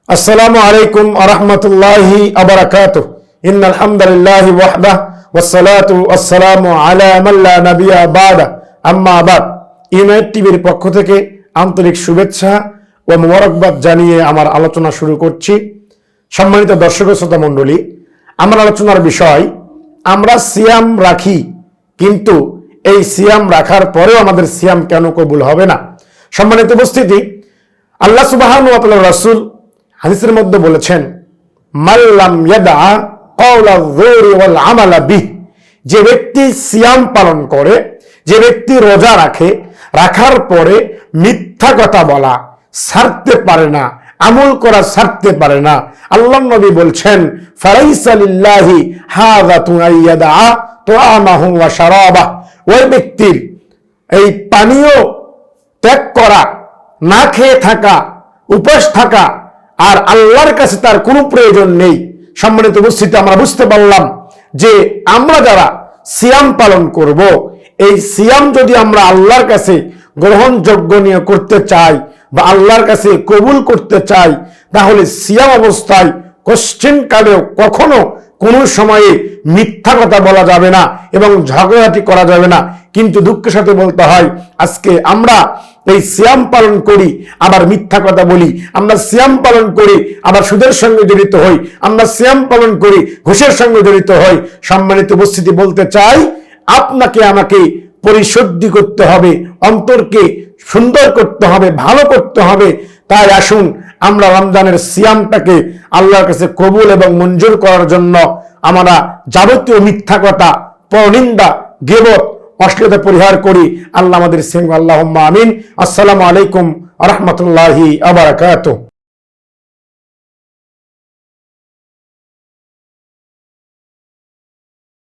আসসালামু আলাইকুম আরহামতুল্লাহি আবরাকাতুহ। ইন্নাল হামদুলিল্লাহি ওয়াহদাহ ওয়াসসালাতু ওয়াসসালামু আলা মান লা নাবিয়্যা বা'দা আম্মা বাদ। ইউনাইট টিভির পক্ষ থেকে আন্তরিক শুভেচ্ছা ও মোবারকবাদ জানিয়ে আমার আলোচনা শুরু করছি। সম্মানিত দর্শক ও শ্রোতা মণ্ডলী, আমার আলোচনার বিষয়, আমরা সিয়াম রাখি, কিন্তু এই সিয়াম রাখার পরেও আমাদের সিয়াম কেন কবুল হবে না? সম্মানিত উপস্থিতি, আল্লাহ সুবহানাহু ওয়া তাআলা রাসূল হাদিসের মধ্যে বলেছেন, মাল্লাম ইয়াদা কাওলা যুরি ওয়াল আমালা বিহ, যে ব্যক্তি সিয়াম পালন করে, যে ব্যক্তি রোজা রাখে, রাখার পরে মিথ্যা কথা বলা ছাড়তে পারে না, আমল করা ছাড়তে পারে না, আল্লাহর নবী বলছেন, ফালাইসা লিল্লাহি হাযাতু আইয়াদা তুআমাহু ওয়া শারাবাহ, ওই ব্যক্তির এই পানীয় ত্যাগ করা, না খেয়ে থাকা, উপোস থাকা আর আল্লাহর কাছে তার কোনো প্রয়োজন নেই। সম্মানিত উপস্থিতি, আমরা বুঝতে পারলাম যে আমরা যারা সিয়াম পালন করব, এই সিয়াম যদি আমরা আল্লাহর কাছে গ্রহণযোগ্য নিয়ে করতে চাই বা আল্লাহর কাছে কবুল করতে চাই, তাহলে সিয়াম অবস্থায় কোশ্চেন কালেও কখনো কোনো সময়ে মিথ্যা কথা বলা যাবে না এবং ঝগড়াঝাটি করা যাবে না। কিন্তু দুঃখের সাথে বলতে হয়, আজকে আমরা এই সিয়াম পালন করি আবার মিথ্যা কথা বলি, আমরা সিয়াম পালন করি আবার সুদের সঙ্গে জড়িত হই, আমরা সিয়াম পালন করি ঘুষের সঙ্গে জড়িত হই। সম্মানিত উপস্থিতি, বলতে চাই, আপনাকে আমাকে পরিশুদ্ধি করতে হবে, অন্তরকে সুন্দর করতে হবে, ভালো করতে হবে। তাই আসুন আমরা রমজানের সিয়ামটাকে আল্লাহর কাছে কবুল এবং মঞ্জুর করার জন্য আমরা যাবতীয় মিথ্যা কথা, পরনিন্দা, গীবত, অশ্লীলতা পরিহার করি। আল্লাহ আমাদের সিং, আল্লাহুম্মা আমিন। আসসালামু আলাইকুম ওয়া রাহমাতুল্লাহি ওয়া বারাকাতুহু।